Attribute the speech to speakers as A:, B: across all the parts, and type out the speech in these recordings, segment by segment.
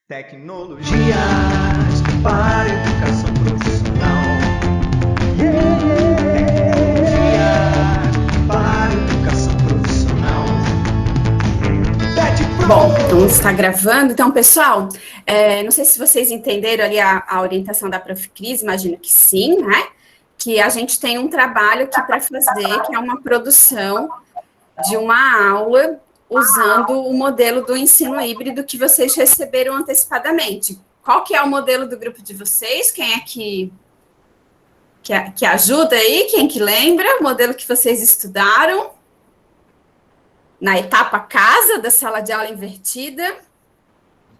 A: Tecnologias para a educação profissional. Tecnologias para a educação profissional.
B: Bom, então está gravando. Então, pessoal, não sei se vocês entenderam ali a orientação da Prof. Cris, imagino que sim, né? Que a gente tem um trabalho aqui para fazer, que é uma produção de uma aula usando o modelo do ensino híbrido que vocês receberam antecipadamente. Qual que é o modelo do grupo de vocês? Quem é que ajuda aí? Quem que lembra? O modelo que vocês estudaram na etapa casa da sala de aula invertida?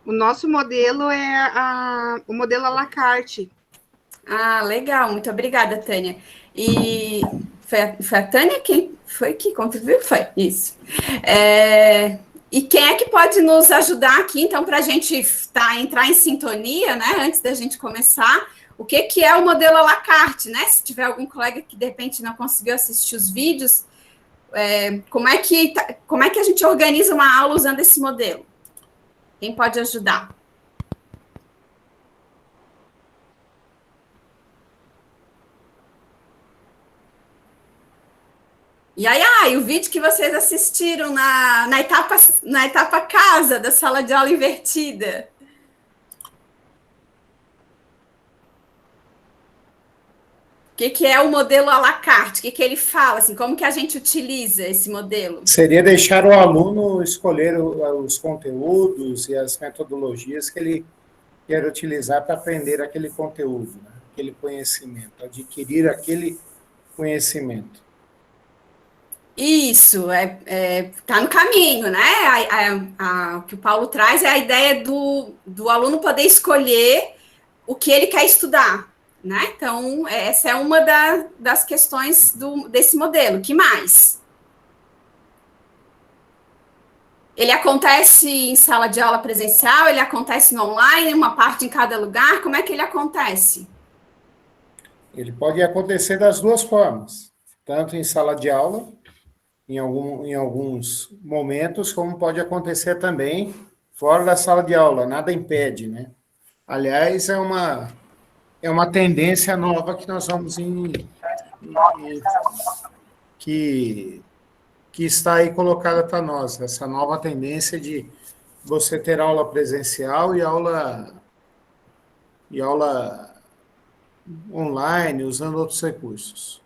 C: O nosso modelo é o modelo à la carte.
B: Ah, legal. Muito obrigada, Tânia. E foi a Tânia quem foi que contribuiu? Foi, isso. E quem é que pode nos ajudar aqui, então, para a gente entrar em sintonia, né, antes da gente começar, o que é o modelo à la carte, né? Se tiver algum colega que, de repente, não conseguiu assistir os vídeos, como é que a gente organiza uma aula usando esse modelo? Quem pode ajudar? E o vídeo que vocês assistiram na etapa casa da sala de aula invertida? O que é o modelo à la carte? O que ele fala? Assim, como que a gente utiliza esse modelo?
D: Seria deixar o aluno escolher os conteúdos e as metodologias que ele quer utilizar para aprender aquele conteúdo, né? Aquele conhecimento, adquirir aquele conhecimento.
B: Isso, tá no caminho, né? O que o Paulo traz é a ideia do aluno poder escolher o que ele quer estudar, né? Então, essa é uma das questões desse modelo. Que mais? Ele acontece em sala de aula presencial, ele acontece no online, uma parte em cada lugar, como é que ele acontece?
D: Ele pode acontecer das duas formas, tanto em sala de aula, em alguns momentos, como pode acontecer também fora da sala de aula, nada impede, né? Aliás, é uma tendência nova que nós vamos que está aí colocada para nós, essa nova tendência de você ter aula presencial e aula online, usando outros recursos.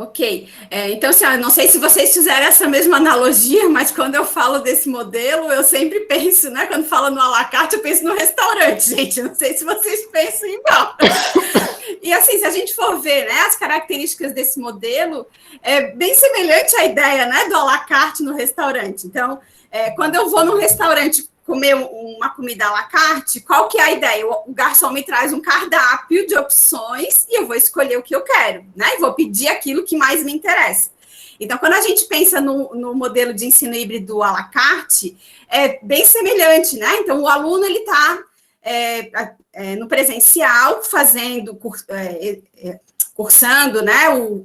B: Ok, então, assim, não sei se vocês fizeram essa mesma analogia, mas quando eu falo desse modelo, eu sempre penso, né, quando falo no à la carte, eu penso no restaurante, gente, não sei se vocês pensam igual. E, assim, se a gente for ver, né, as características desse modelo, é bem semelhante à ideia, né, do à la carte no restaurante. Então, quando eu vou num restaurante comer uma comida à la carte, qual que é a ideia? O garçom me traz um cardápio de opções e eu vou escolher o que eu quero, né? E vou pedir aquilo que mais me interessa. Então, quando a gente pensa no modelo de ensino híbrido à la carte, é bem semelhante, né? Então, o aluno, ele está no presencial, cursando, né, o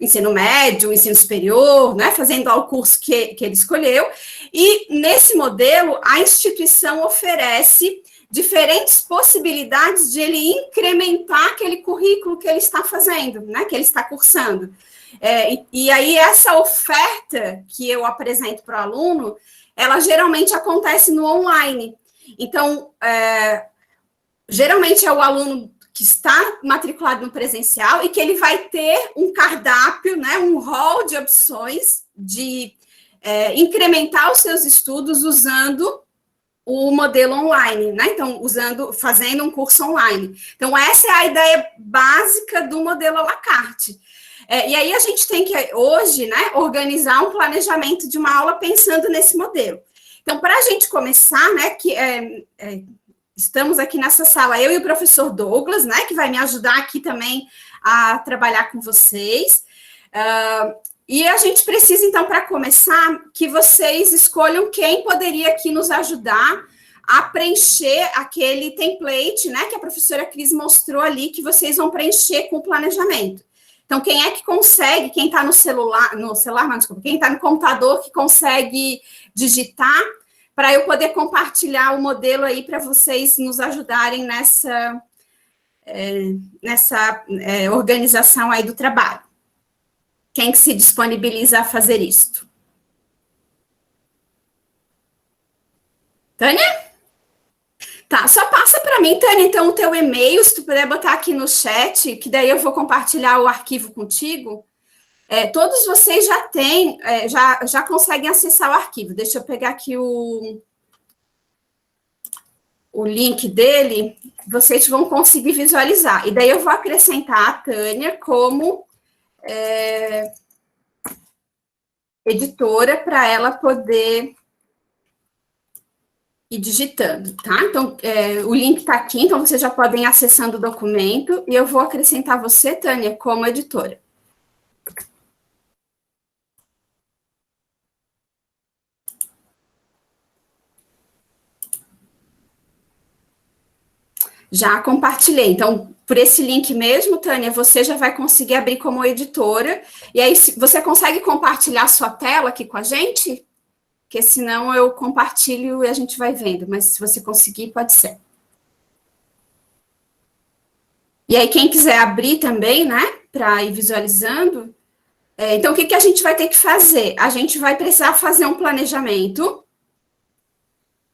B: ensino médio, o ensino superior, né, fazendo o curso que ele escolheu, e nesse modelo a instituição oferece diferentes possibilidades de ele incrementar aquele currículo que ele está fazendo, né, que ele está cursando. E aí essa oferta que eu apresento para o aluno, ela geralmente acontece no online. Então, geralmente é o aluno que está matriculado no presencial e que ele vai ter um cardápio, né, um rol de opções de incrementar os seus estudos usando o modelo online, né? Então, fazendo um curso online. Então, essa é a ideia básica do modelo à la carte. E aí a gente tem que, hoje, né, organizar um planejamento de uma aula pensando nesse modelo. Então, para a gente começar, né, estamos aqui nessa sala, eu e o professor Douglas, né, que vai me ajudar aqui também a trabalhar com vocês. E a gente precisa, então, para começar, que vocês escolham quem poderia aqui nos ajudar a preencher aquele template, né, que a professora Cris mostrou ali, que vocês vão preencher com o planejamento. Então, quem é que consegue, quem está no celular, não, desculpa, quem está no computador, que consegue digitar para eu poder compartilhar o modelo aí para vocês nos ajudarem nessa organização aí do trabalho. Quem que se disponibiliza a fazer isto? Tânia? Tá, só passa para mim, Tânia, então, o teu e-mail, se tu puder botar aqui no chat, que daí eu vou compartilhar o arquivo contigo. Todos vocês já têm, já conseguem acessar o arquivo. Deixa eu pegar aqui o link dele, vocês vão conseguir visualizar. E daí eu vou acrescentar a Tânia como editora para ela poder ir digitando, tá? Então, o link está aqui, então vocês já podem ir acessando o documento, e eu vou acrescentar você, Tânia, como editora. Já compartilhei. Então, por esse link mesmo, Tânia, você já vai conseguir abrir como editora. E aí, você consegue compartilhar sua tela aqui com a gente? Porque senão eu compartilho e a gente vai vendo. Mas se você conseguir, pode ser. E aí, quem quiser abrir também, né, para ir visualizando. Então, o que a gente vai ter que fazer? A gente vai precisar fazer um planejamento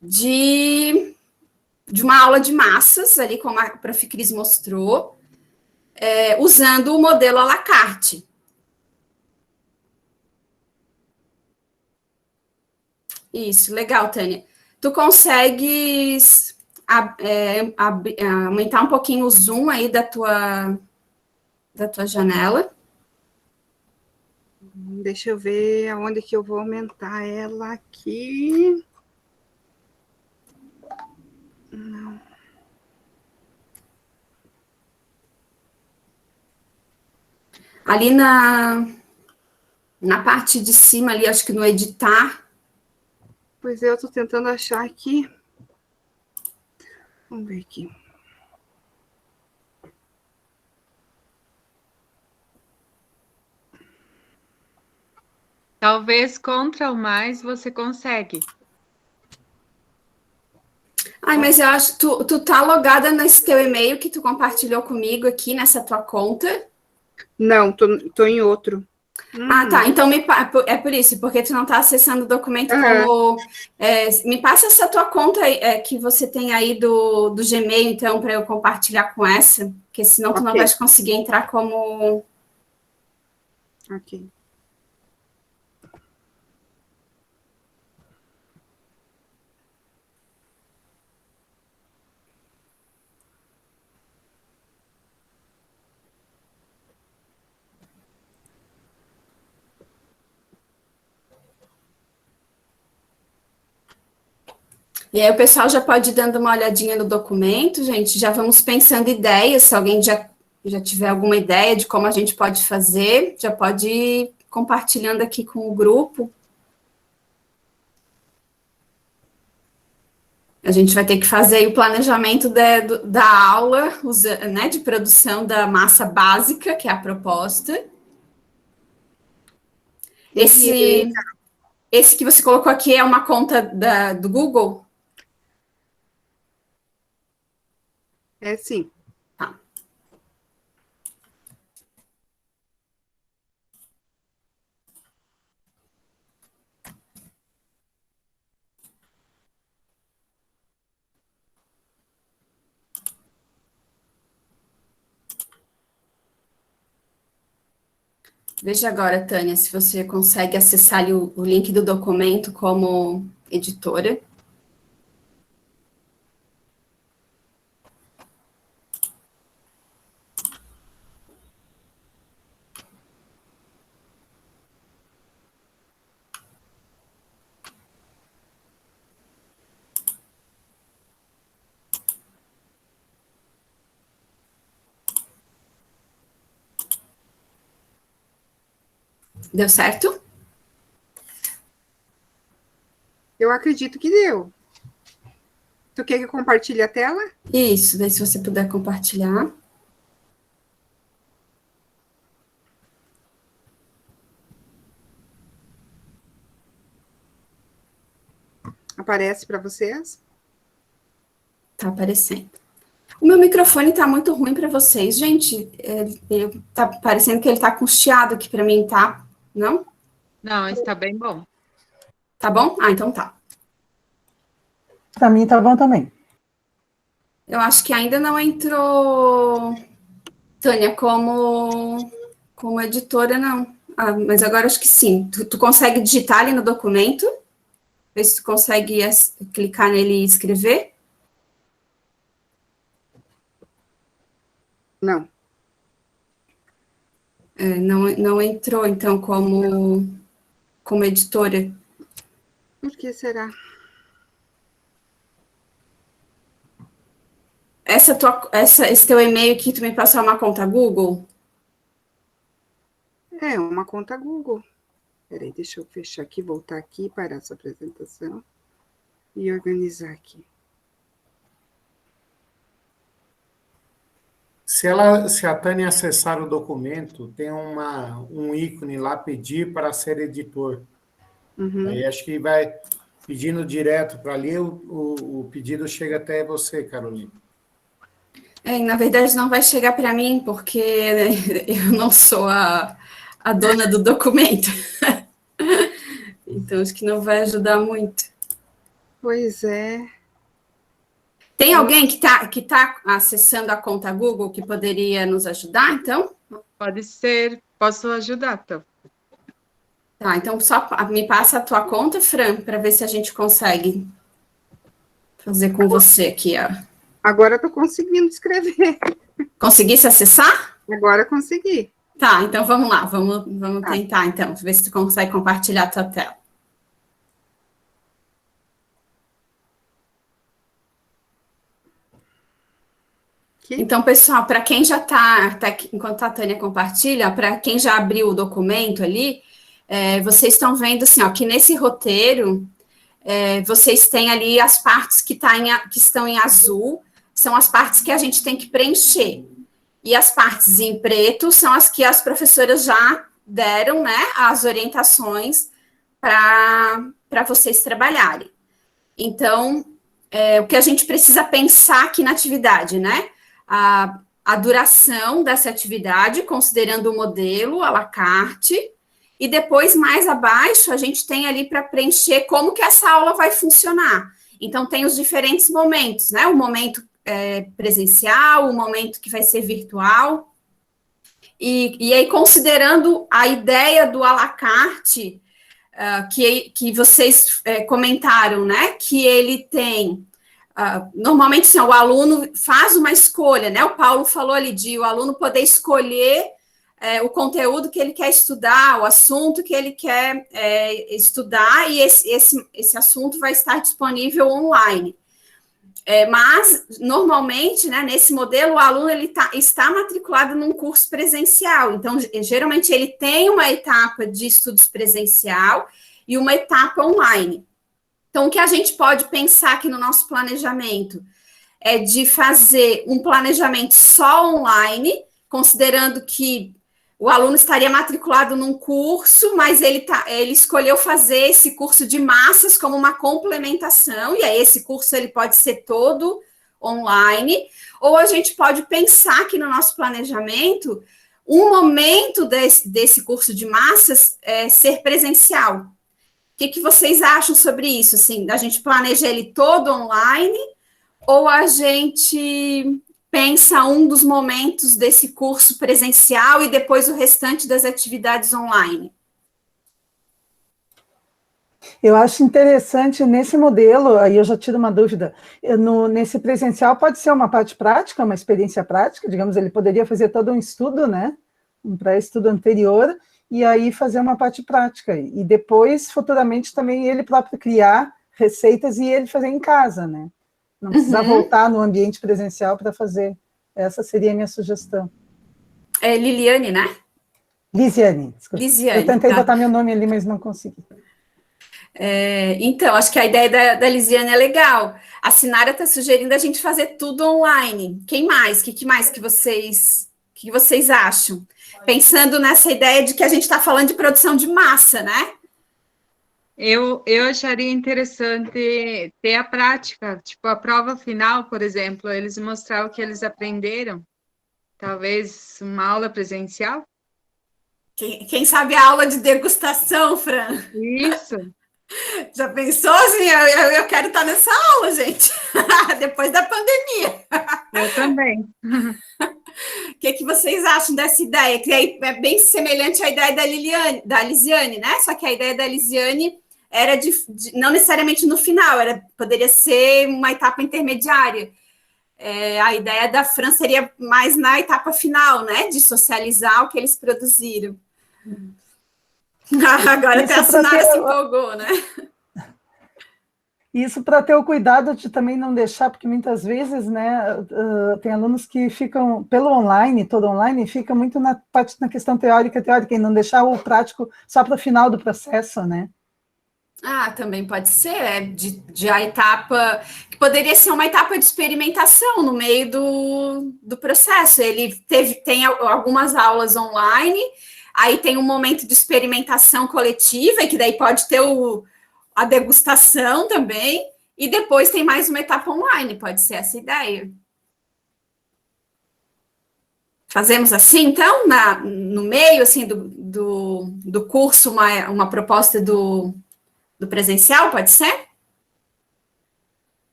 B: de uma aula de massas, ali como a Prof. Cris mostrou, usando o modelo à la carte. Isso, legal, Tânia. Tu consegues aumentar um pouquinho o zoom aí da tua janela?
C: Deixa eu ver aonde que eu vou aumentar ela aqui. Não.
B: Ali na parte de cima, ali, acho que no editar.
C: Pois eu estou tentando achar aqui. Vamos ver aqui.
E: Talvez Ctrl mais você consegue.
B: Ai, mas eu acho que tu tá logada nesse teu e-mail que tu compartilhou comigo aqui, nessa tua conta?
C: Não, tô em outro.
B: Ah, tá. Então, é por isso, porque tu não tá acessando o documento como... me passa essa tua conta que você tem aí do Gmail, então, para eu compartilhar com essa, porque senão tu não vai conseguir entrar como...
C: Ok.
B: E aí o pessoal já pode ir dando uma olhadinha no documento, gente, já vamos pensando ideias, se alguém já tiver alguma ideia de como a gente pode fazer, já pode ir compartilhando aqui com o grupo. A gente vai ter que fazer aí o planejamento da aula, né, de produção da massa básica, que é a proposta. Esse que você colocou aqui é uma conta do Google?
C: É sim.
B: Tá. Veja agora, Tânia, se você consegue acessar ali o link do documento como editora. Deu certo?
C: Eu acredito que deu. Tu quer que eu compartilhe a tela?
B: Isso, daí se você puder compartilhar.
C: Aparece para vocês?
B: Tá aparecendo. O meu microfone tá muito ruim para vocês, gente. Tá parecendo que ele tá com chiado aqui para mim, tá? Não?
E: Não, está bem bom.
B: Tá bom? Ah, então tá.
F: Para mim tá bom também.
B: Eu acho que ainda não entrou, Tânia, como editora, não. Ah, mas agora acho que sim. Tu consegue digitar ali no documento? Ver se tu consegue clicar nele e escrever?
C: Não.
B: Não entrou, então, como editora.
C: Por que será?
B: Esse teu e-mail aqui, tu me passou uma conta Google?
C: É uma conta Google. Peraí, deixa eu fechar aqui, voltar aqui para essa apresentação e organizar aqui.
D: Se a Tânia acessar o documento, tem um ícone lá, pedir para ser editor.
C: Uhum.
D: Aí acho que vai pedindo direto para ali, o pedido chega até você, Carolina.
B: Na verdade, não vai chegar para mim, porque eu não sou a dona do documento. Então, acho que não vai ajudar muito.
C: Pois é.
B: Tem alguém que tá acessando a conta Google que poderia nos ajudar, então?
E: Pode ser, posso ajudar, então.
B: Tá, então só me passa a tua conta, Fran, para ver se a gente consegue fazer com você aqui, ó.
C: Agora eu tô conseguindo escrever.
B: Conseguisse acessar?
C: Agora eu consegui.
B: Tá, então vamos lá, vamos
C: Tá.
B: tentar, então, ver se tu consegue compartilhar a tua tela.
C: Aqui.
B: Então, pessoal, para quem já está, enquanto a Tânia compartilha, para quem já abriu o documento ali, vocês estão vendo assim, ó, que nesse roteiro, vocês têm ali as partes que estão em azul, são as partes que a gente tem que preencher. E as partes em preto são as que as professoras já deram, né, as orientações para vocês trabalharem. Então, o que a gente precisa pensar aqui na atividade, né? A duração dessa atividade, considerando o modelo à la carte, e depois, mais abaixo, a gente tem ali para preencher como que essa aula vai funcionar. Então, tem os diferentes momentos, né? O momento presencial, o momento que vai ser virtual, e aí, considerando a ideia do à la carte, que vocês comentaram, né? Que ele tem... normalmente, assim, o aluno faz uma escolha, né? O Paulo falou ali de o aluno poder escolher o conteúdo que ele quer estudar, o assunto que ele quer estudar, e esse assunto vai estar disponível online. Mas, normalmente, né, nesse modelo, o aluno está matriculado num curso presencial. Então, geralmente, ele tem uma etapa de estudos presencial e uma etapa online. Então, o que a gente pode pensar aqui no nosso planejamento é de fazer um planejamento só online, considerando que o aluno estaria matriculado num curso, mas ele escolheu fazer esse curso de massas como uma complementação, e aí esse curso ele pode ser todo online, ou a gente pode pensar aqui no nosso planejamento um momento desse curso de massas ser presencial. O que vocês acham sobre isso? Assim, a gente planeja ele todo online ou a gente pensa um dos momentos desse curso presencial e depois o restante das atividades online?
F: Eu acho interessante nesse modelo, aí eu já tiro uma dúvida, nesse presencial pode ser uma parte prática, uma experiência prática, digamos, ele poderia fazer todo um estudo, né, um pré-estudo anterior, e aí fazer uma parte prática, e depois, futuramente, também ele próprio criar receitas e ele fazer em casa, né? Não precisa voltar no ambiente presencial para fazer. Essa seria a minha sugestão.
B: Liliane, né?
F: Lisiane, desculpa.
B: Lisiane,
F: eu tentei
B: tá.
F: botar meu nome ali, mas não consegui.
B: Então, acho que a ideia da Lisiane é legal. A Sinara está sugerindo a gente fazer tudo online. Quem mais? O que mais que vocês acham? Pensando nessa ideia de que a gente está falando de produção de massa, né?
E: Eu acharia interessante ter a prática, tipo, a prova final, por exemplo, eles mostrar o que eles aprenderam. Talvez uma aula presencial?
B: Quem sabe a aula de degustação, Fran?
E: Isso.
B: Já pensou assim? Eu quero estar nessa aula, gente. Depois da pandemia.
E: Eu também.
B: O que vocês acham dessa ideia? Que aí é bem semelhante à ideia da Lisiane, né? Só que a ideia da Lisiane era não necessariamente no final, poderia ser uma etapa intermediária. A ideia da Fran seria mais na etapa final, né? De socializar o que eles produziram. Agora até a Sunara se empolgou, né?
F: Isso para ter o cuidado de também não deixar, porque muitas vezes, né, tem alunos que ficam pelo online, todo online, fica muito na questão teórica, e não deixar o prático só para o final do processo, né?
B: Também pode ser, de a etapa, que poderia ser uma etapa de experimentação no meio do processo. Ele tem algumas aulas online, aí tem um momento de experimentação coletiva, e que daí pode ter a degustação também, e depois tem mais uma etapa online, pode ser essa ideia. Fazemos assim, então, no meio assim, do curso, uma proposta do presencial, pode ser?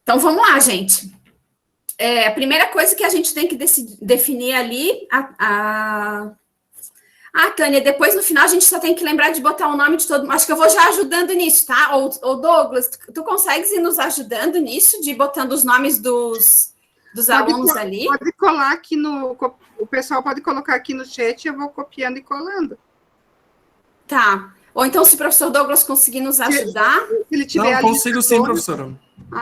B: Então, vamos lá, gente. A primeira coisa que a gente tem que definir ali, Tânia, depois no final a gente só tem que lembrar de botar o nome de todo mundo. Acho que eu vou já ajudando nisso, tá? Ou Douglas, tu consegues ir nos ajudando nisso, de ir botando os nomes dos alunos ali?
C: Pode colar aqui o pessoal pode colocar aqui no chat, eu vou copiando e colando.
B: Tá. Ou então, se o professor Douglas conseguir nos ajudar...
C: Se ele tiver
G: Não, consigo sim, professora.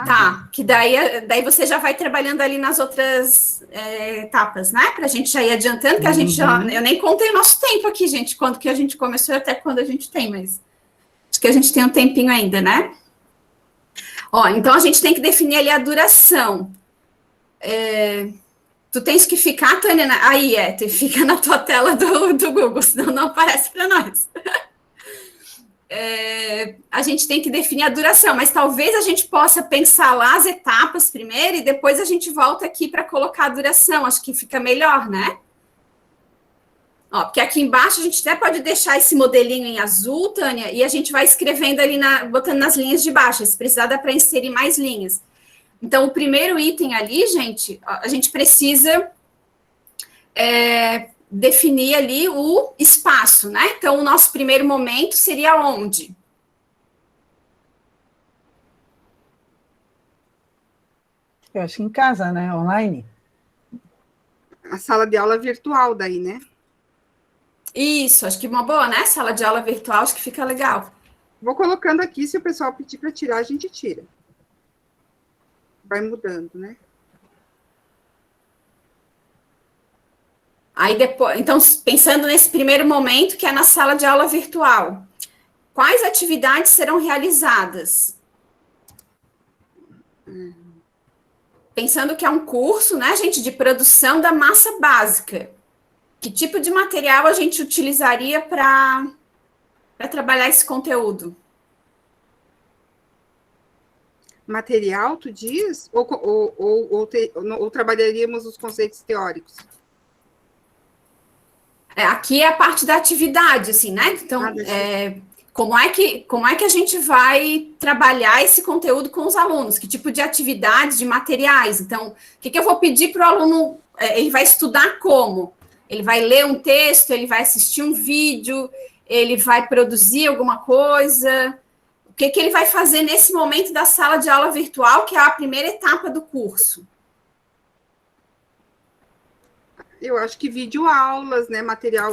B: Tá, que daí você já vai trabalhando ali nas outras etapas, né? Para a gente já ir adiantando, que a gente já... Eu nem contei o nosso tempo aqui, gente, quando que a gente começou e até quando a gente tem, mas acho que a gente tem um tempinho ainda, né? Então a gente tem que definir ali a duração. Tu tens que ficar, Tânia, tu fica na tua tela do Google, senão não aparece para nós. A gente tem que definir a duração, mas talvez a gente possa pensar lá as etapas primeiro e depois a gente volta aqui para colocar a duração, acho que fica melhor, né? Porque aqui embaixo a gente até pode deixar esse modelinho em azul, Tânia, e a gente vai escrevendo ali, botando nas linhas de baixo, se precisar dá para inserir mais linhas. Então, o primeiro item ali, gente, a gente precisa definir ali o espaço, né? Então, o nosso primeiro momento seria onde?
F: Eu acho que em casa, né? Online.
C: A sala de aula virtual daí, né?
B: Isso, acho que uma boa, né? Sala de aula virtual, acho que fica legal.
C: Vou colocando aqui, se o pessoal pedir para tirar, a gente tira. Vai mudando, né?
B: Aí depois, então, pensando nesse primeiro momento, que é na sala de aula virtual, quais atividades serão realizadas? Pensando que é um curso, né, gente, de produção da massa básica. Que tipo de material a gente utilizaria para trabalhar esse conteúdo?
C: Material, tu diz? Ou trabalharíamos os conceitos teóricos?
B: Aqui é a parte da atividade, assim, né? Então, como é que a gente vai trabalhar esse conteúdo com os alunos? Que tipo de atividades, de materiais? Então, o que eu vou pedir para o aluno? Ele vai estudar como? Ele vai ler um texto, ele vai assistir um vídeo, ele vai produzir alguma coisa? O que ele vai fazer nesse momento da sala de aula virtual, que é a primeira etapa do curso?
C: Eu acho que videoaulas, né? Material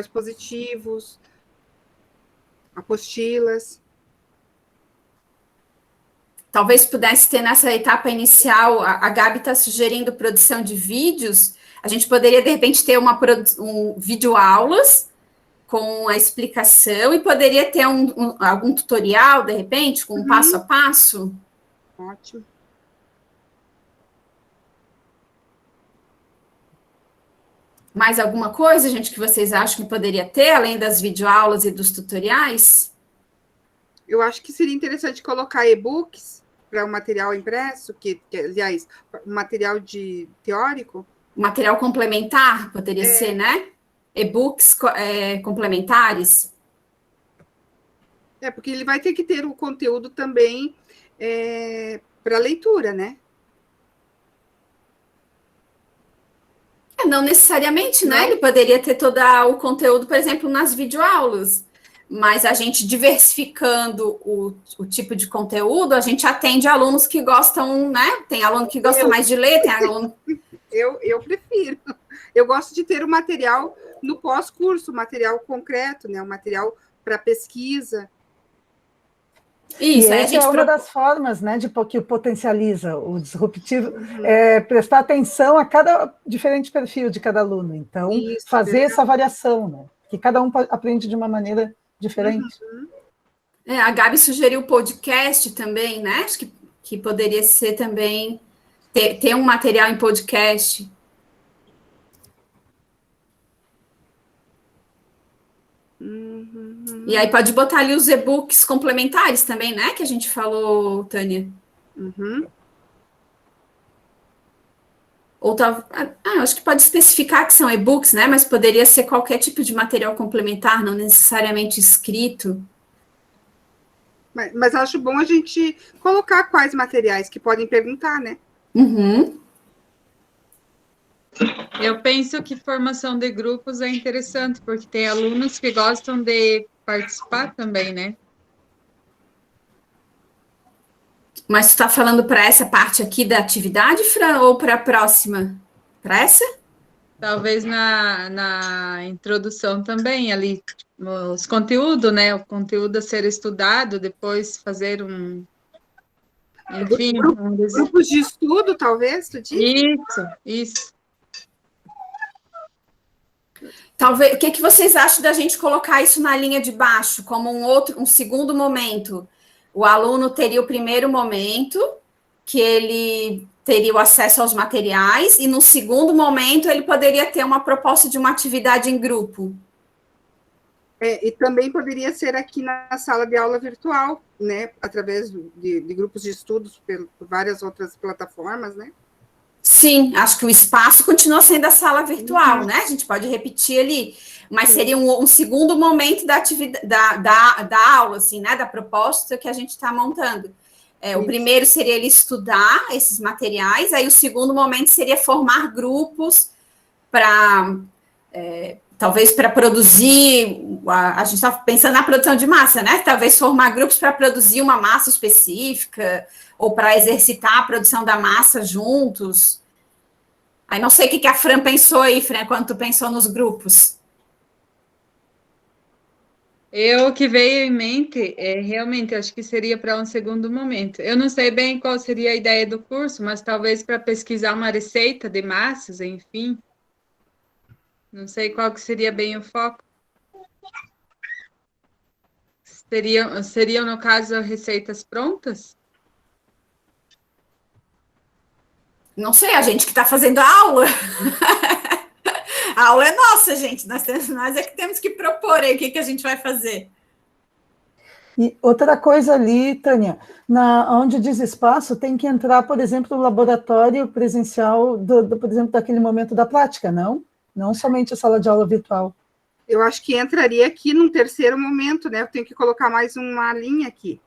C: expositivos, apostilas.
B: Talvez pudesse ter nessa etapa inicial, a Gabi está sugerindo produção de vídeos, a gente poderia, de repente, ter videoaulas com a explicação e poderia ter algum tutorial, de repente, com um passo a passo.
C: Ótimo.
B: Mais alguma coisa, gente, que vocês acham que poderia ter, além das videoaulas e dos tutoriais?
C: Eu acho que seria interessante colocar e-books para o material impresso, aliás, material de teórico.
B: Material complementar, poderia ser, né? E-books complementares.
C: Porque ele vai ter que ter o conteúdo também para leitura, né?
B: Não necessariamente, né?
C: Não?
B: Ele poderia ter todo o conteúdo, por exemplo, nas videoaulas. Mas a gente diversificando o tipo de conteúdo, a gente atende alunos que gostam, né? Tem aluno que gosta mais de ler, tem aluno...
C: Eu prefiro. Eu gosto de ter o material no pós-curso, material concreto, né? O material para pesquisa.
B: Isso,
F: e
B: aí a
F: essa
B: gente
F: é uma das formas, né, que potencializa o disruptivo, prestar atenção a cada diferente perfil de cada aluno. Então,
C: Isso,
F: fazer essa variação, né? Que cada um aprende de uma maneira diferente.
B: A Gabi sugeriu o podcast também, né? Acho que poderia ser também ter um material em podcast. E aí pode botar ali os e-books complementares também, né? Que a gente falou, Tânia. Ou acho que pode especificar que são e-books, né? Mas poderia ser qualquer tipo de material complementar, não necessariamente escrito.
C: Mas acho bom a gente colocar quais materiais que podem perguntar, né?
B: Uhum.
E: Eu penso que formação de grupos é interessante, porque tem alunos que gostam de participar também, né?
B: Mas tu está falando para essa parte aqui da atividade, Fran, ou para a próxima? Para essa?
E: Talvez na introdução também, ali, os conteúdos, né? O conteúdo a ser estudado, depois fazer enfim...
C: Grupos de estudo, talvez, tu diz?
E: Isso.
B: Talvez, o que vocês acham da gente colocar isso na linha de baixo, como um segundo momento? O aluno teria o primeiro momento, que ele teria o acesso aos materiais, e no segundo momento ele poderia ter uma proposta de uma atividade em grupo.
C: E também poderia ser aqui na sala de aula virtual, né? Através de grupos de estudos por várias outras plataformas, né?
B: Sim, acho que o espaço continua sendo a sala virtual, né? A gente pode repetir ali, mas seria um segundo momento da atividade da aula, assim, né? Da proposta que a gente está montando. O primeiro seria ele estudar esses materiais, aí o segundo momento seria formar grupos para talvez para produzir, a gente está pensando na produção de massa, né? Talvez formar grupos para produzir uma massa específica, ou para exercitar a produção da massa juntos. Aí não sei o que a Fran pensou aí, Fran, quando tu pensou nos grupos.
E: O que veio em mente, realmente, acho que seria para um segundo momento. Eu não sei bem qual seria a ideia do curso, mas talvez para pesquisar uma receita de massas, enfim. Não sei qual que seria bem o foco. Seriam, no caso, receitas prontas?
B: Não sei, a gente que está fazendo a aula. A aula é nossa, gente. Nós é que temos que propor aí o que a gente vai fazer.
F: E outra coisa ali, Tânia, onde diz espaço, tem que entrar, por exemplo, o laboratório presencial, por exemplo, daquele momento da prática, não? Não somente a sala de aula virtual.
C: Eu acho que entraria aqui num terceiro momento, né? Eu tenho que colocar mais uma linha aqui.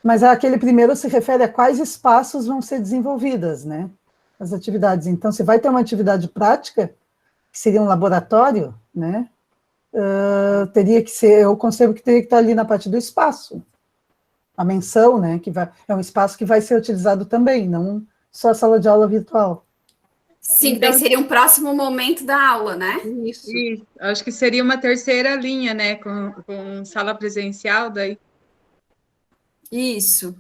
F: Mas aquele primeiro se refere a quais espaços vão ser desenvolvidas, né? As atividades. Então, se vai ter uma atividade prática, que seria um laboratório, né? Teria que ser, eu concebo que teria que estar ali na parte do espaço. A menção, né? É um espaço que vai ser utilizado também, não só a sala de aula virtual.
B: Sim, então, daí seria um próximo momento da aula, né?
C: Isso.
E: Acho que seria uma terceira linha, né? Com sala presencial, daí.
B: Isso.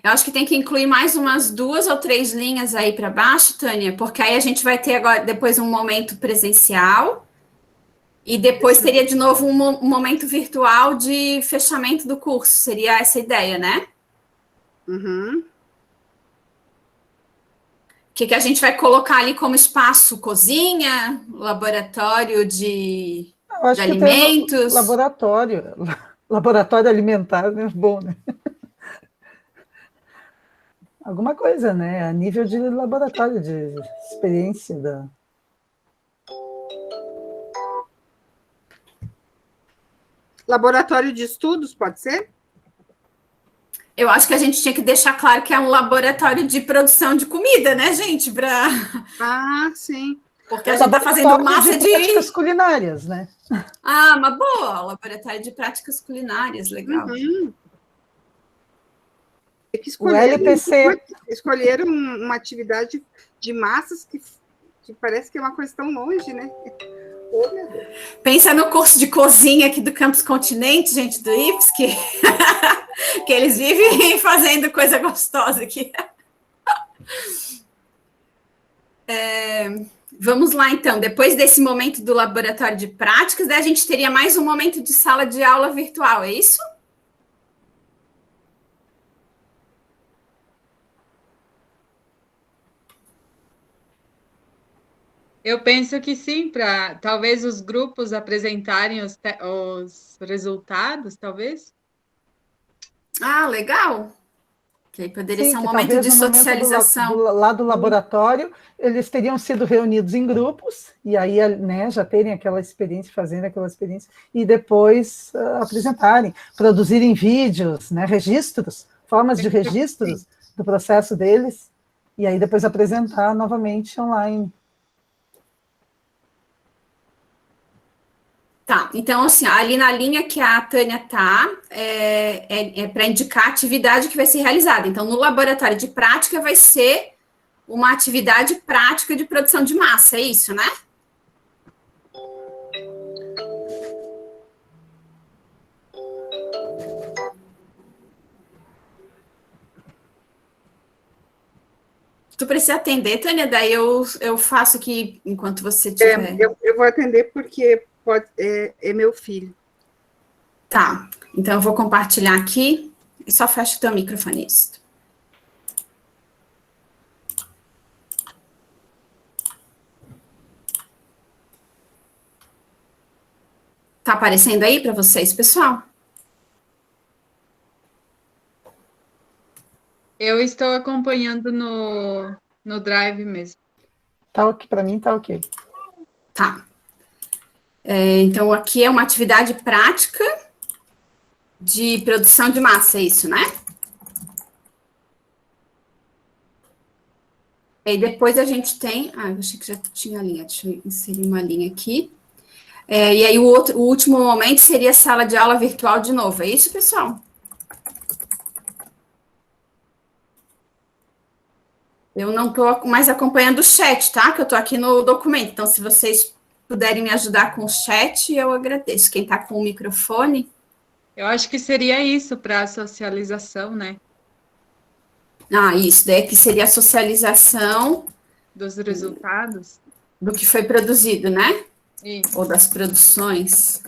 B: Eu acho que tem que incluir mais umas 2 ou 3 linhas aí para baixo, Tânia, porque aí a gente vai ter agora depois um momento presencial e depois teria de novo um momento virtual de fechamento do curso. Seria essa a ideia, né?
C: Uhum.
B: O que a gente vai colocar ali como espaço? Cozinha, laboratório de alimentos?
F: Laboratório. Laboratório alimentar, né? Bom, né? Alguma coisa, né? A nível de laboratório, de experiência da...
C: Laboratório de estudos, pode ser?
B: Eu acho que a gente tinha que deixar claro que é um laboratório de produção de comida, né, gente?
C: Ah, sim.
B: Porque a gente está fazendo
F: Laboratório
B: massa
F: de práticas culinárias, né?
B: Ah, uma boa! Laboratório de práticas culinárias, legal.
C: Uhum. É que
F: O LPC.
C: escolheram uma atividade de massas que parece que é uma coisa tão longe, né? Oh, meu Deus.
B: Pensa no curso de cozinha aqui do Campus Continente, gente, do IFSC, que eles vivem fazendo coisa gostosa aqui. Vamos lá, então. Depois desse momento do laboratório de práticas, daí a gente teria mais um momento de sala de aula virtual, é isso?
E: Eu penso que sim, para talvez os grupos apresentarem os resultados, talvez.
B: Ah, legal. Que aí poderia ser
F: Sim,
B: um
F: que
B: momento
F: talvez
B: de
F: no momento
B: socialização.
F: lá do laboratório, eles teriam sido reunidos em grupos, e aí, né, já terem aquela experiência, fazendo aquela experiência, e depois apresentarem, produzirem vídeos, né, registros, formas de registros do processo deles, e aí depois apresentar novamente online.
B: Tá, então, assim, ali na linha que a Tânia tá, para indicar a atividade que vai ser realizada. Então, no laboratório de prática vai ser uma atividade prática de produção de massa, é isso, né? Tu precisa atender, Tânia, daí eu faço aqui enquanto você tiver.
C: Eu vou atender porque é meu filho.
B: Tá, então eu vou compartilhar aqui e só fecha o teu microfone. Isso. Tá aparecendo aí para vocês, pessoal?
E: Eu estou acompanhando no Drive mesmo.
F: Tá ok, para mim tá ok.
B: Tá. Então, aqui é uma atividade prática de produção de massa, é isso, né? E depois a gente tem... Ah, eu achei que já tinha linha, deixa eu inserir uma linha aqui. E aí o último momento seria a sala de aula virtual de novo, é isso, pessoal? Eu não estou mais acompanhando o chat, tá? Que eu estou aqui no documento. Então, se vocês puderem me ajudar com o chat, eu agradeço. Quem está com o microfone.
E: Eu acho que seria isso para a socialização, né?
B: Ah, isso. Daí que seria a socialização
E: dos resultados.
B: Do que foi produzido, né?
E: Isso.
B: Ou das produções.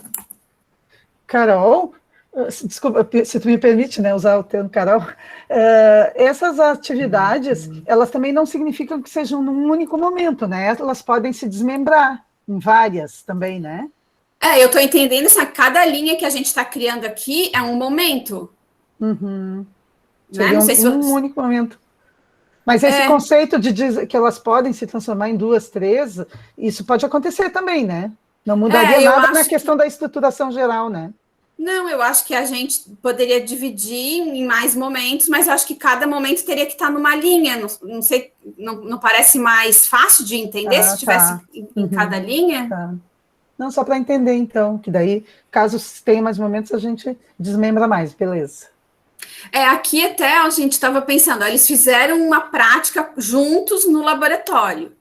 F: Carol, desculpa, se tu me permite, né, usar o termo Carol, essas atividades, elas também não significam que sejam num único momento, né? Elas podem se desmembrar em várias também, né?
B: Eu estou entendendo assim, cada linha que a gente está criando aqui é um momento.
F: Uhum.
B: Né?
F: Seria
B: Não sei se
F: um único momento. Mas esse conceito de que elas podem se transformar em 2, 3, isso pode acontecer também, né? Não mudaria nada na questão da estruturação geral, né?
B: Não, eu acho que a gente poderia dividir em mais momentos, mas eu acho que cada momento teria que estar numa linha. Não sei, não parece mais fácil de entender se tivesse em cada linha?
F: Tá. Não, só para entender, então, que daí, caso tenha mais momentos, a gente desmembra mais, beleza.
B: Aqui até a gente estava pensando, eles fizeram uma prática juntos no laboratório,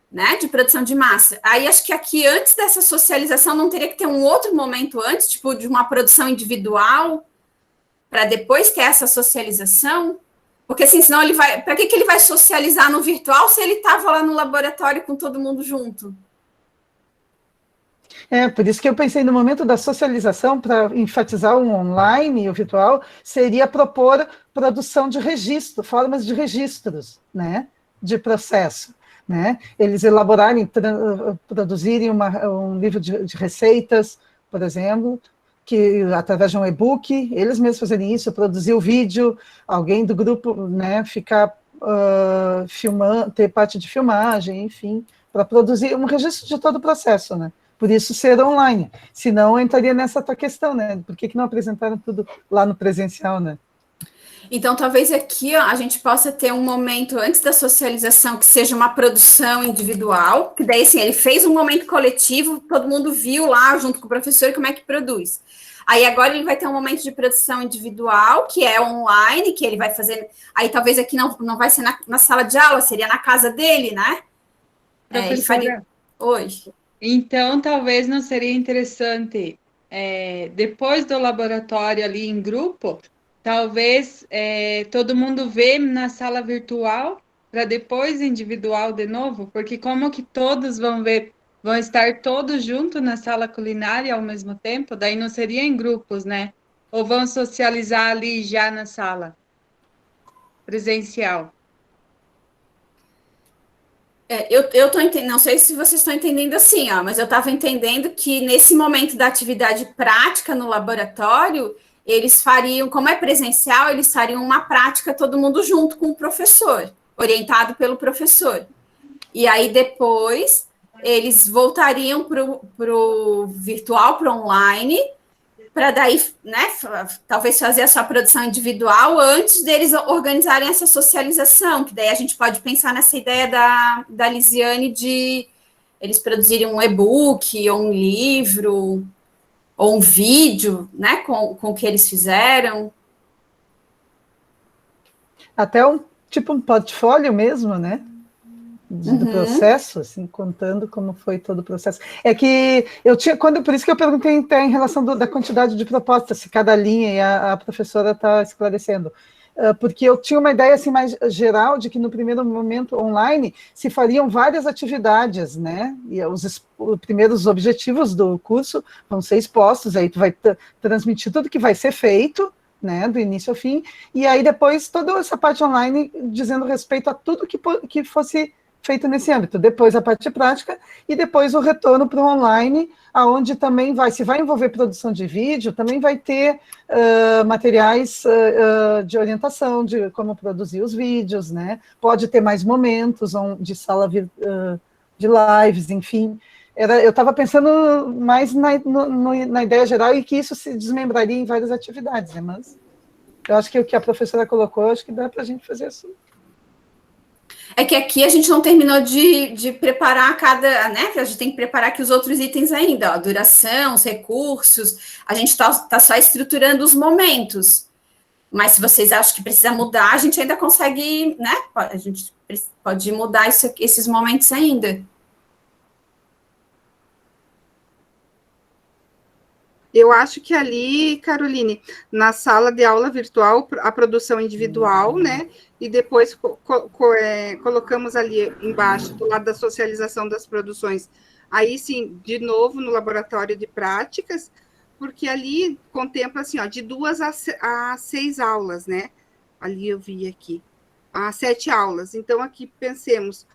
B: né, de produção de massa. Aí acho que aqui, antes dessa socialização, não teria que ter um outro momento antes, tipo, de uma produção individual, para depois ter essa socialização? Porque assim, senão ele vai... Para que ele vai socializar no virtual se ele estava lá no laboratório com todo mundo junto?
F: Por isso que eu pensei no momento da socialização, para enfatizar o online e o virtual, seria propor produção de registro, formas de registros, né, de processo, né, eles elaborarem, produzirem um livro de receitas, por exemplo, que através de um e-book, eles mesmos fazerem isso, produzir o vídeo, alguém do grupo, né, ficar filmando, ter parte de filmagem, enfim, para produzir um registro de todo o processo, né? Por isso ser online. Senão entraria nessa tua questão, né? Por que não apresentaram tudo lá no presencial, né?
B: Então, talvez aqui ó, a gente possa ter um momento antes da socialização que seja uma produção individual, que daí, assim, ele fez um momento coletivo, todo mundo viu lá, junto com o professor, como é que produz. Aí, agora ele vai ter um momento de produção individual, que é online, que ele vai fazer... Aí, talvez aqui não vai ser na sala de aula, seria na casa dele, né? Ele faria... Oi.
E: Então, talvez não seria interessante, depois do laboratório ali em grupo, talvez todo mundo vê na sala virtual, para depois individual de novo, porque como que todos vão estar todos juntos na sala culinária ao mesmo tempo, daí não seria em grupos, né? Ou vão socializar ali já na sala presencial?
B: Eu tô entendendo, não sei se vocês estão entendendo assim, ó, mas eu estava entendendo que nesse momento da atividade prática no laboratório, eles fariam, como é presencial, eles fariam uma prática todo mundo junto com o professor, orientado pelo professor. E aí depois eles voltariam para o virtual, para o online, para daí, né, talvez fazer a sua produção individual antes deles organizarem essa socialização, que daí a gente pode pensar nessa ideia da Lisiane de eles produzirem um e-book, ou um livro, ou um vídeo, né, com o que eles fizeram.
F: Até um portfólio mesmo, né? Do processo, assim, contando como foi todo o processo. É que eu tinha, por isso que eu perguntei até em relação da quantidade de propostas, se cada linha, e a professora está esclarecendo, porque eu tinha uma ideia assim mais geral de que no primeiro momento online se fariam várias atividades, né? E os primeiros objetivos do curso vão ser expostos, aí tu vai transmitir tudo que vai ser feito, né, do início ao fim, e aí depois toda essa parte online dizendo respeito a tudo que fosse feito nesse âmbito, depois a parte prática e depois o retorno para o online, aonde também se vai envolver produção de vídeo, também vai ter materiais de orientação de como produzir os vídeos, né? Pode ter mais momentos de sala de lives, enfim. Eu estava pensando mais na ideia geral e que isso se desmembraria em várias atividades, né? Mas eu acho que o que a professora colocou, acho que dá para a gente fazer isso.
B: É que aqui a gente não terminou de preparar né? A gente tem que preparar aqui os outros itens ainda, ó, a duração, os recursos. A gente tá só estruturando os momentos. Mas se vocês acham que precisa mudar, a gente ainda consegue, né? A gente pode mudar esses momentos ainda.
C: Eu acho que ali, Caroline, na sala de aula virtual, a produção individual, né? E depois colocamos ali embaixo, do lado da socialização das produções. Aí sim, de novo, no laboratório de práticas, porque ali contempla assim, ó, de 2 a 6 aulas, né? Ali eu vi aqui, a 7 aulas. Então, aqui pensemos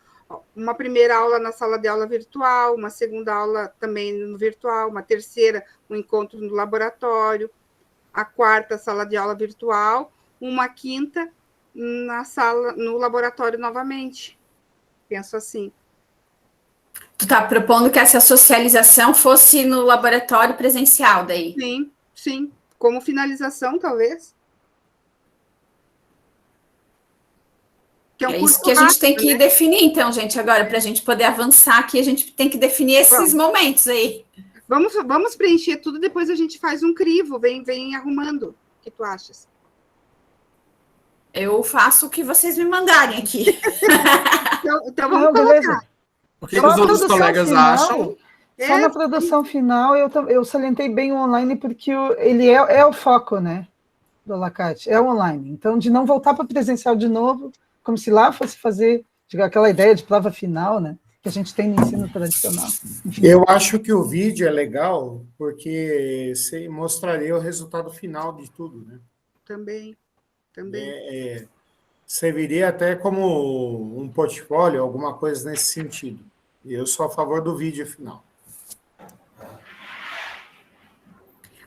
C: uma primeira aula na sala de aula virtual, uma segunda aula também no virtual, uma terceira, um encontro no laboratório, a quarta sala de aula virtual, uma quinta no laboratório novamente. Penso assim.
B: Tu tá propondo que essa socialização fosse no laboratório presencial daí?
C: Sim, sim. Como finalização, talvez.
B: É isso que a gente tem que definir, então, gente, agora, para a gente poder avançar aqui, a gente tem que definir esses momentos aí.
C: Vamos preencher tudo, depois a gente faz um crivo, vem arrumando. O que tu achas?
B: Eu faço o que vocês me mandarem aqui.
C: Então vamos colocar.
G: O que os outros colegas acham?
F: Só na produção final, eu salientei bem o online, porque ele é o foco, né, do Lacate, é o online. Então, de não voltar para o presencial de novo, como se lá fosse fazer aquela ideia de prova final, né, que a gente tem no ensino tradicional. Enfim.
D: Eu acho que o vídeo é legal, porque você mostraria o resultado final de tudo, né?
C: Também.
D: Serviria até como um portfólio, alguma coisa nesse sentido. E eu sou a favor do vídeo final.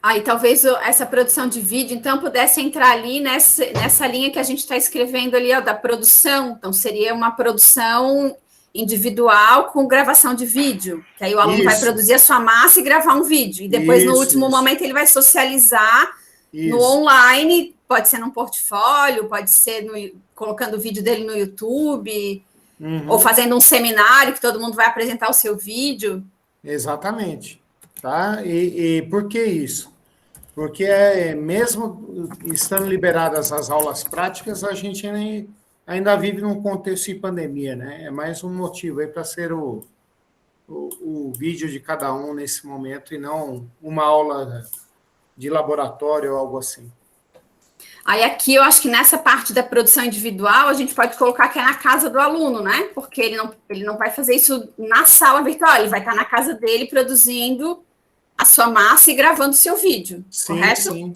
B: Aí talvez essa produção de vídeo, então, pudesse entrar ali nessa linha que a gente está escrevendo ali, ó, da produção. Então, seria uma produção individual com gravação de vídeo, que aí o aluno vai produzir a sua massa e gravar um vídeo. E depois, no último momento, ele vai socializar no online, pode ser num portfólio, pode ser colocando o vídeo dele no YouTube, ou fazendo um seminário que todo mundo vai apresentar o seu vídeo.
D: Exatamente. Tá? E por que isso? Porque mesmo estando liberadas as aulas práticas, a gente ainda vive num contexto de pandemia, né? É mais um motivo aí para ser o vídeo de cada um nesse momento e não uma aula de laboratório ou algo assim.
B: Aí aqui eu acho que nessa parte da produção individual a gente pode colocar que é na casa do aluno, né? Porque ele não vai fazer isso na sala virtual, ele vai estar na casa dele produzindo a sua massa e gravando o seu vídeo, correto? Sim.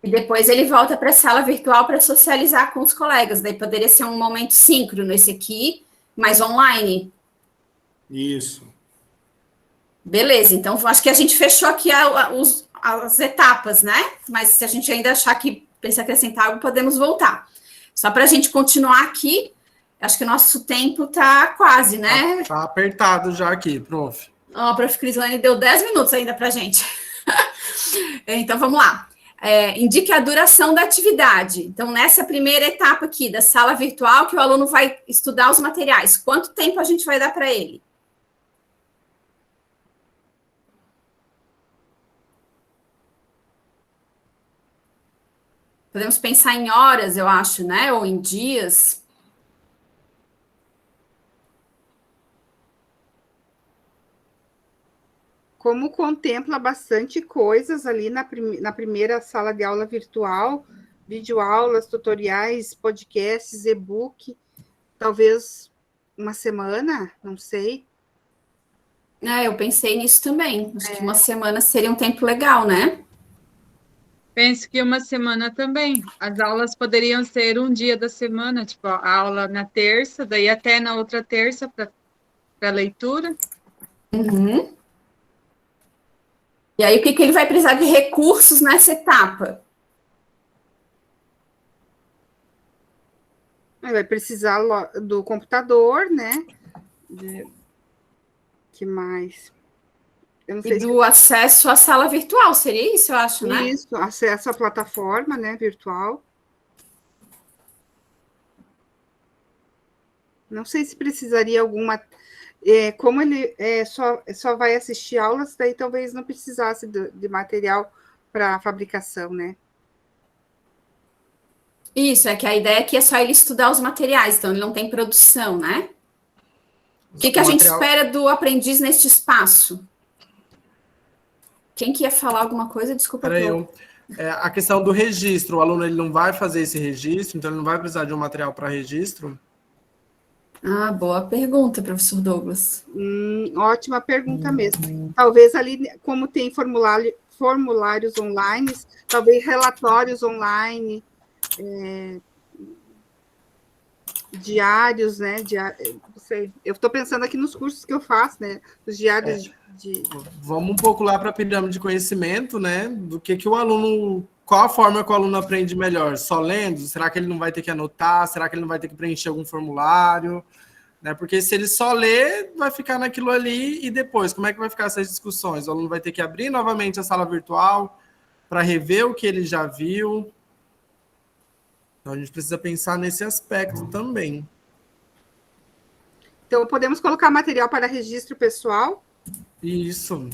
B: E depois ele volta para a sala virtual para socializar com os colegas. Daí poderia ser um momento síncrono esse aqui, mas online.
D: Isso.
B: Beleza, então acho que a gente fechou aqui as etapas, né? Mas se a gente ainda achar que precisa acrescentar algo, podemos voltar. Só para a gente continuar aqui, acho que o nosso tempo está quase, né?
G: Tá apertado já aqui, prof.
B: A prof. Crislane deu 10 minutos ainda para a gente. Então, vamos lá. Indique a duração da atividade. Então, nessa primeira etapa aqui da sala virtual, que o aluno vai estudar os materiais, quanto tempo a gente vai dar para ele? Podemos pensar em horas, eu acho, né? Ou em dias.
C: Como contempla bastante coisas ali na primeira sala de aula virtual, videoaulas, tutoriais, podcasts, e-book, talvez uma semana, não sei.
B: Eu pensei nisso também. Acho que uma semana seria um tempo legal, né?
E: Penso que uma semana também. As aulas poderiam ser um dia da semana, tipo, a aula na terça, daí até na outra terça para leitura.
B: Uhum. E aí, o que ele vai precisar de recursos nessa etapa?
C: Vai precisar do computador, né? Que mais? Eu não sei
B: do acesso à sala virtual, seria isso, eu acho, né?
C: Isso, acesso à plataforma, né, virtual. Não sei se precisaria alguma... como ele só vai assistir aulas, daí talvez não precisasse de material para fabricação, né?
B: Isso, que a ideia aqui é só ele estudar os materiais, então ele não tem produção, né? O que a gente espera do aprendiz neste espaço? Quem que ia falar alguma coisa? Desculpa.
G: A questão do registro, o aluno ele não vai fazer esse registro, então ele não vai precisar de um material para registro?
B: Boa pergunta, professor Douglas.
C: Ótima pergunta mesmo. Talvez ali, como tem formulários online, talvez relatórios online, diários, né? Não sei. Eu estou pensando aqui nos cursos que eu faço, né? Os diários
G: Vamos um pouco lá para a pirâmide de conhecimento, né? Do que o aluno... Qual a forma que o aluno aprende melhor? Só lendo? Será que ele não vai ter que anotar? Será que ele não vai ter que preencher algum formulário? Né? Porque se ele só lê, vai ficar naquilo ali e depois, como é que vai ficar essas discussões? O aluno vai ter que abrir novamente a sala virtual para rever o que ele já viu. Então, a gente precisa pensar nesse aspecto também.
C: Então, podemos colocar material para registro pessoal?
G: Isso.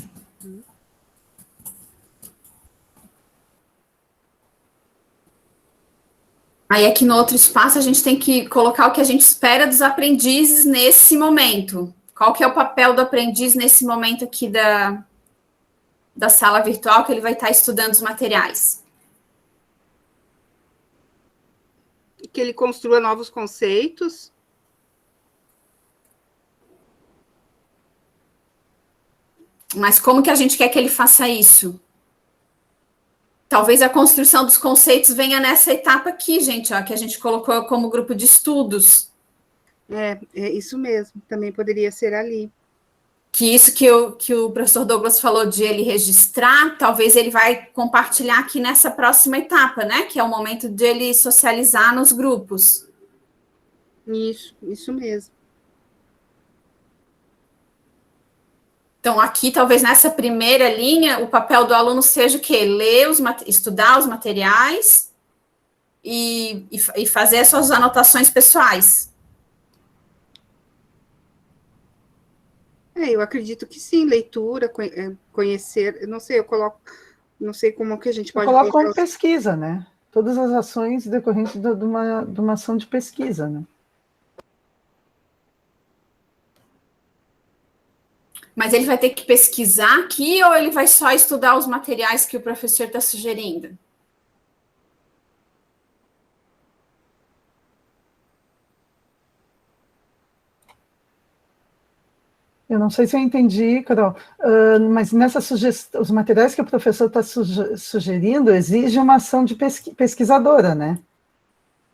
B: Aí aqui no outro espaço a gente tem que colocar o que a gente espera dos aprendizes nesse momento. Qual que é o papel do aprendiz nesse momento aqui da sala virtual que ele vai estar estudando os materiais?
C: Que ele construa novos conceitos.
B: Mas como que a gente quer que ele faça isso? Talvez a construção dos conceitos venha nessa etapa aqui, gente, ó, que a gente colocou como grupo de estudos.
C: É isso mesmo, também poderia ser ali.
B: que isso que o professor Douglas falou de ele registrar, talvez ele vai compartilhar aqui nessa próxima etapa, né? Que é o momento de ele socializar nos grupos.
C: Isso mesmo.
B: Então, aqui, talvez nessa primeira linha, o papel do aluno seja o quê? Ler, estudar os materiais e fazer as suas anotações pessoais.
C: Eu acredito que sim, leitura, conhecer, eu não sei, não sei como que a gente
F: Eu
C: pode
F: coloco
C: colocar
F: como pesquisa, né? Todas as ações decorrentes de uma ação de pesquisa, né?
B: Mas ele vai ter que pesquisar aqui ou ele vai só estudar os materiais que o professor está sugerindo?
F: Eu não sei se eu entendi, Carol, mas nessa sugestão, os materiais que o professor está sugerindo exigem uma ação de pesquisadora, né?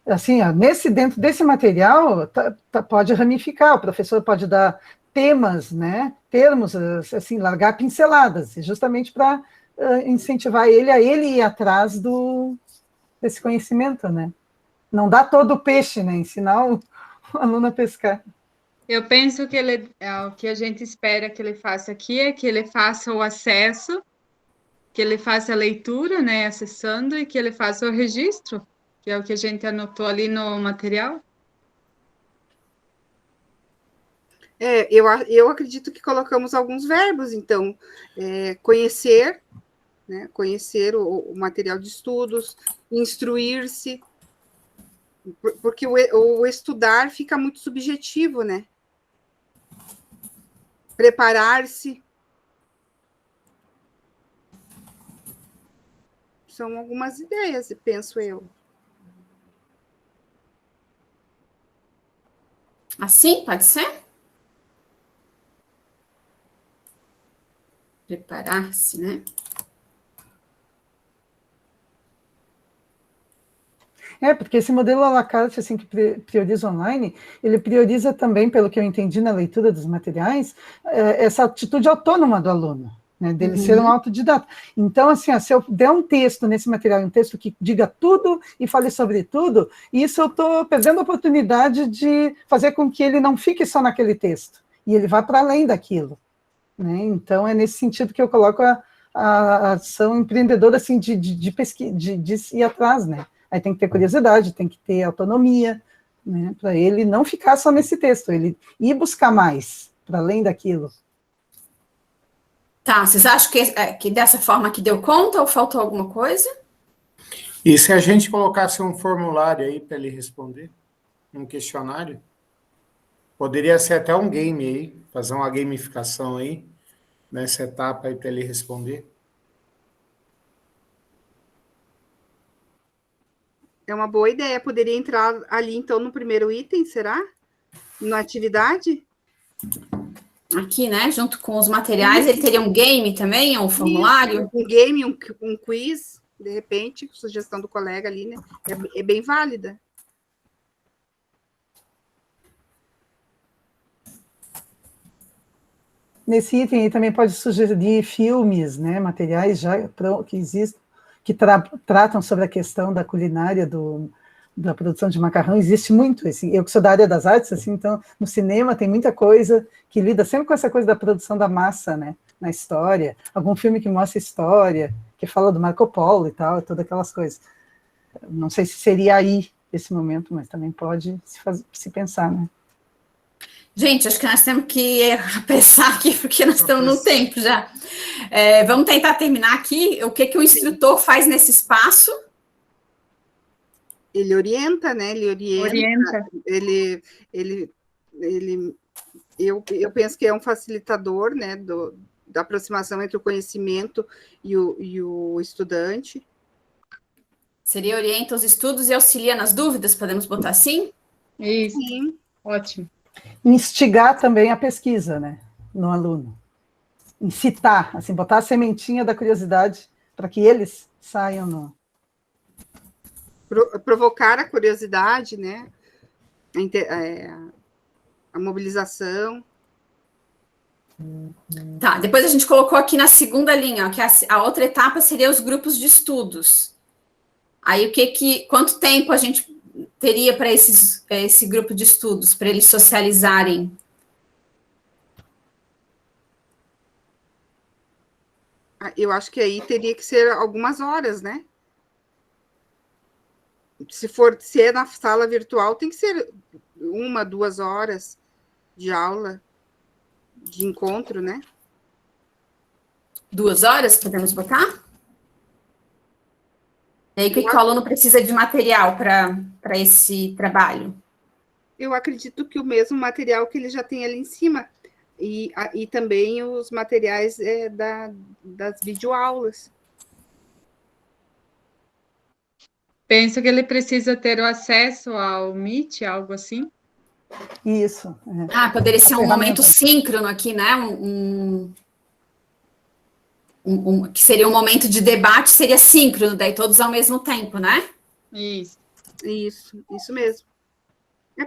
F: Assim, ó, dentro desse material, pode ramificar, o professor pode dar temas, né? Termos, assim, largar pinceladas, justamente para incentivar ele a ir atrás desse conhecimento, né? Não dá todo o peixe, né? Ensinar o aluno a pescar.
E: Eu penso que o que a gente espera que ele faça aqui é que ele faça o acesso, que ele faça a leitura, né, acessando, e que ele faça o registro, que é o que a gente anotou ali no material.
C: eu acredito que colocamos alguns verbos, então, conhecer, né, conhecer o material de estudos, instruir-se, porque o estudar fica muito subjetivo, né? Preparar-se. São algumas ideias, penso eu.
B: Assim, pode ser? Preparar-se, né?
F: Porque esse modelo à la carte, assim, que prioriza online, ele prioriza também, pelo que eu entendi na leitura dos materiais, essa atitude autônoma do aluno, né, dele ser um autodidata. Então, assim, se eu der um texto nesse material, um texto que diga tudo e fale sobre tudo, isso eu estou perdendo a oportunidade de fazer com que ele não fique só naquele texto, e ele vá para além daquilo, né? Então, é nesse sentido que eu coloco a ação empreendedora, assim, de pesquisa, de ir atrás, né? Aí tem que ter curiosidade, tem que ter autonomia, né, para ele não ficar só nesse texto, ele ir buscar mais, para além daquilo.
B: Tá, vocês acham que dessa forma que deu conta ou faltou alguma coisa?
D: E se a gente colocasse um formulário aí para ele responder? Um questionário? Poderia ser até um game aí, fazer uma gamificação aí, nessa etapa aí para ele responder.
C: É uma boa ideia. Poderia entrar ali, então, no primeiro item, será? Na atividade?
B: Aqui, né, junto com os materiais, ele teria um game também, um formulário?
C: Um game, um quiz, de repente, sugestão do colega ali, né? É bem válida.
F: Nesse item, ele também pode sugerir filmes, né, materiais já que existem, que tratam sobre a questão da culinária, da produção de macarrão. Existe muito, assim, eu que sou da área das artes, assim, então, no cinema tem muita coisa que lida sempre com essa coisa da produção da massa, né, na história, algum filme que mostra história, que fala do Marco Polo e tal, todas aquelas coisas. Não sei se seria aí, esse momento, mas também pode se pensar, né.
B: Gente, acho que nós temos que apressar aqui, porque nós estamos no tempo já. Vamos tentar terminar aqui. O que o instrutor faz nesse espaço?
C: Ele orienta, né? Ele orienta. Eu penso que é um facilitador, né, da aproximação entre o conhecimento e o estudante.
B: Seria orienta os estudos e auxilia nas dúvidas, podemos botar assim?
E: Isso,
C: Sim.
E: ótimo.
F: Instigar também a pesquisa, né, no aluno. Incitar, assim, botar a sementinha da curiosidade para que eles saiam no...
C: Provocar a curiosidade, né, a mobilização.
B: Tá, depois a gente colocou aqui na segunda linha, ó, que a outra etapa seria os grupos de estudos. Aí, quanto tempo a gente teria para esse grupo de estudos, para eles socializarem?
C: Eu acho que aí teria que ser algumas horas, né? Se é na sala virtual, tem que ser 1, 2 horas de aula, de encontro, né?
B: 2 horas, podemos botar? E aí, o que o aluno precisa de material para esse trabalho?
C: Eu acredito que o mesmo material que ele já tem ali em cima. E também os materiais das videoaulas.
E: Penso que ele precisa ter o acesso ao Meet, algo assim.
F: Isso.
B: Poderia ser um momento
F: ferramenta.
B: síncrono aqui, né? Que seria um momento de debate, seria síncrono, daí todos ao mesmo tempo, né?
E: Isso.
C: Isso mesmo.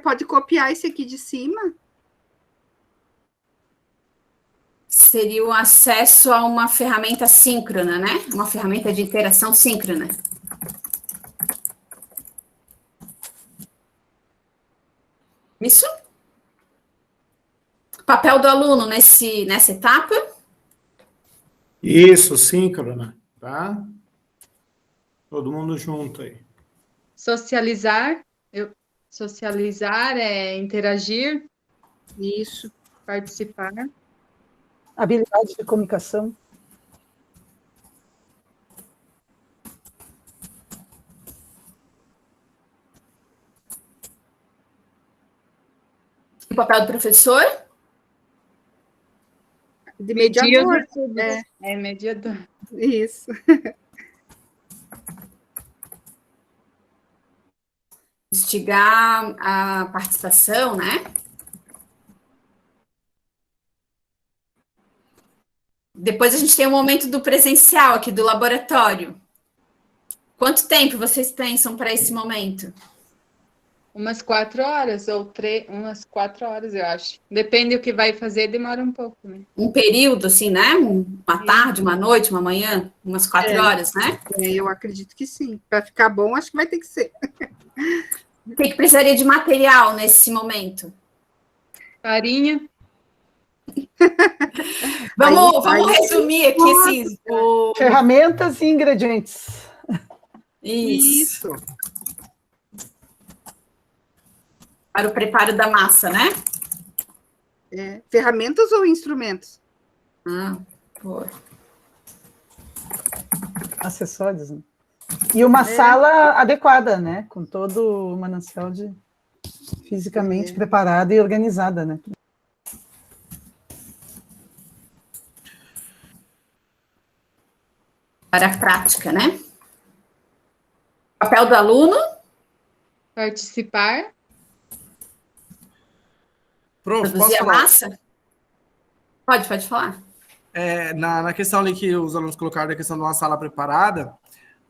C: Pode copiar esse aqui de cima.
B: Seria o acesso a uma ferramenta síncrona, né? Uma ferramenta de interação síncrona. Isso? Papel do aluno nessa etapa?
D: Isso, síncrona, tá? Todo mundo junto aí.
E: Socializar. Socializar é interagir.
C: Isso.
E: Participar.
F: Habilidade de comunicação.
B: O papel do professor?
C: De mediador.
E: Mediador.
C: Isso.
B: Instigar a participação, né? Depois a gente tem o momento do presencial aqui, do laboratório. Quanto tempo vocês pensam para esse momento?
E: Umas 4 horas ou 3, umas 4 horas, eu acho. Depende do que vai fazer, demora um pouco, né?
B: Um período, assim, né? Uma tarde, uma noite, uma manhã, umas 4 horas, né?
C: Eu acredito que sim. Para ficar bom, acho que vai ter que ser.
B: O que precisaria de material nesse momento?
E: Farinha.
B: Vamos resumir aqui, assim.
F: Ferramentas e ingredientes.
B: Isso. Para o preparo da massa, né?
C: Ferramentas ou instrumentos?
F: Acessórios, né? E uma sala adequada, né? Com todo o manancial fisicamente preparada e organizada, né?
B: Para a prática, né? Papel do aluno?
E: Participar.
G: Prof,
B: Produzir a
G: posso falar?
B: massa? Pode falar.
G: Na questão ali que os alunos colocaram, da questão de uma sala preparada,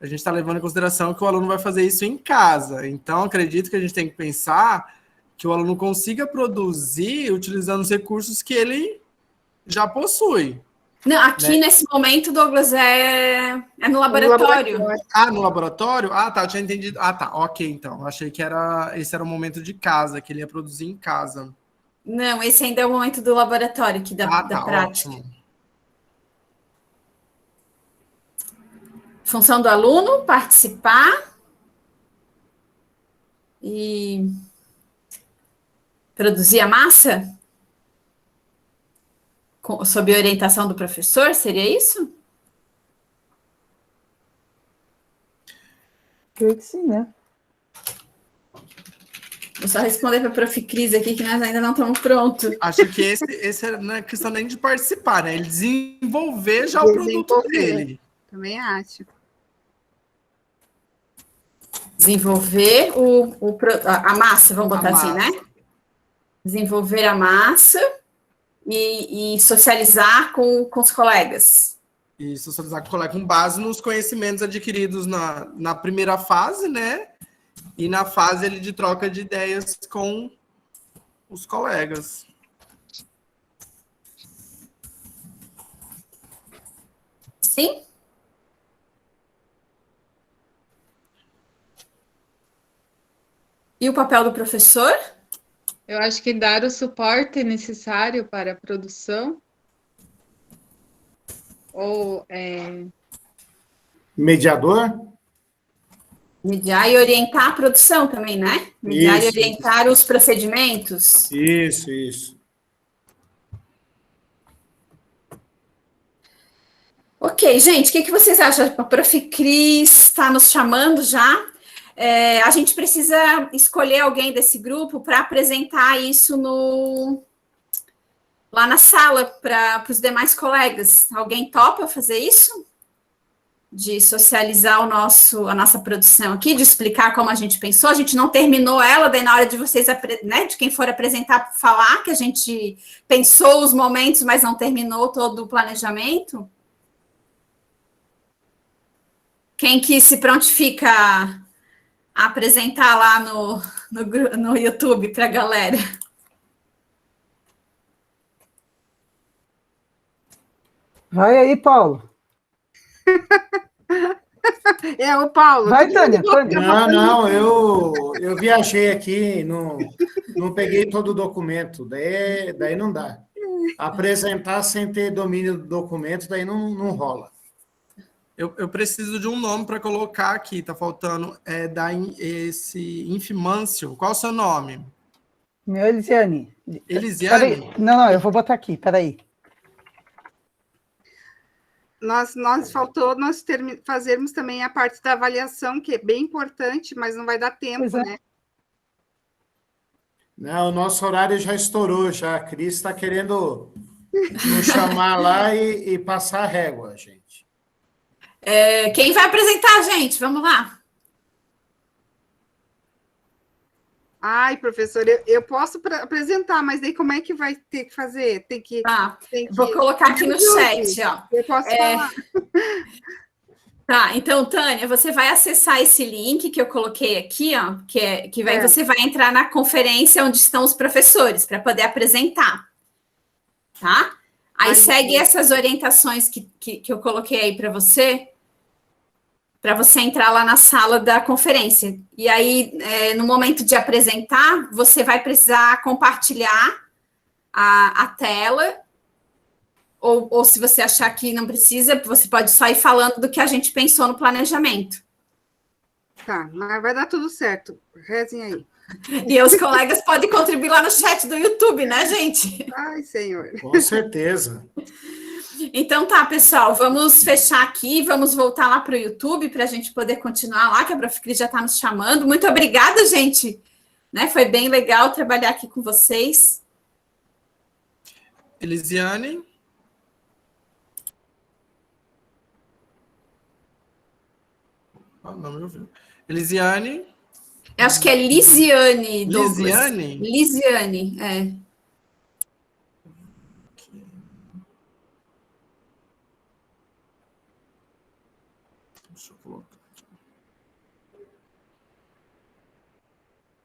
G: a gente está levando em consideração que o aluno vai fazer isso em casa. Então, acredito que a gente tem que pensar que o aluno consiga produzir utilizando os recursos que ele já possui.
B: Não, aqui nesse momento, Douglas, é no laboratório.
G: No laboratório? Tá, eu tinha entendido. Tá, ok, então. Eu achei que esse era o momento de casa, que ele ia produzir em casa.
B: Não, esse ainda é o momento do laboratório, aqui da prática.
G: Ótimo.
B: Função do aluno, participar e produzir a massa? Sob a orientação do professor, seria isso?
F: Creio que sim, né?
B: Vou só responder para a Prof. Cris aqui, que nós ainda não estamos prontos.
G: Acho que esse não é questão nem de participar, né? Ele desenvolver já o produto dele.
C: Também acho.
B: Desenvolver a massa, vamos botar assim, né? Desenvolver a massa e socializar com os colegas.
G: E socializar com o colega com base nos conhecimentos adquiridos na primeira fase, né? E na fase de troca de ideias com os colegas.
B: Sim? E o papel do professor?
E: Eu acho que dar o suporte necessário para a produção, ou
D: Mediador?
B: Mediar e orientar a produção também, né? Mediar e
D: Isso,
B: orientar os procedimentos.
D: isso.
B: Ok, gente, o que vocês acham? A Prof. Cris está nos chamando já. A gente precisa escolher alguém desse grupo para apresentar isso lá na sala para os demais colegas. Alguém topa fazer isso? De socializar a nossa produção aqui, de explicar como a gente pensou. A gente não terminou ela, daí na hora de vocês, né, de quem for apresentar, falar que a gente pensou os momentos, mas não terminou todo o planejamento. Quem que se prontifica a apresentar lá no YouTube para a galera?
F: Vai aí, Paulo.
C: É, o Paulo.
F: Vai, Tânia.
D: Não, eu viajei aqui, não peguei todo o documento, daí não dá. Apresentar sem ter domínio do documento, daí não rola.
G: Eu preciso de um nome para colocar aqui, tá faltando. Esse Infimâncio. Qual o seu nome?
F: Meu, Elisiane.
G: Elisiane?
F: Peraí. Não, eu vou botar aqui, peraí.
C: Faltou fazermos também a parte da avaliação, que é bem importante, mas não vai dar tempo, né?
D: Não, o nosso horário já estourou, já. A Cris está querendo nos chamar lá e passar a régua, gente.
B: Quem vai apresentar, gente? Vamos lá.
C: Ai, professor, eu posso apresentar, mas daí como é que vai ter que fazer?
B: Vou colocar aqui no chat, ó.
C: Eu posso falar.
B: Tá, então, Tânia, você vai acessar esse link que eu coloquei aqui, ó, você vai entrar na conferência onde estão os professores para poder apresentar, tá? Aí segue essas orientações que eu coloquei aí para você entrar lá na sala da conferência. E aí, no momento de apresentar, você vai precisar compartilhar a tela, ou se você achar que não precisa, você pode só ir falando do que a gente pensou no planejamento.
C: Tá, mas vai dar tudo certo. Rezem aí.
B: E os colegas podem contribuir lá no chat do YouTube, né, gente?
C: Ai, Senhor.
D: Com certeza.
B: Então tá, pessoal, vamos fechar aqui, vamos voltar lá para o YouTube para a gente poder continuar lá, que a Prof. Cris já está nos chamando. Muito obrigada, gente. Né, foi bem legal trabalhar aqui com vocês.
G: Elisiane? Não me ouviu. Elisiane?
B: Eu acho que é Lisiane, Douglas.
G: Lisiane?
B: Lisiane,
G: Deixa eu colocar aqui.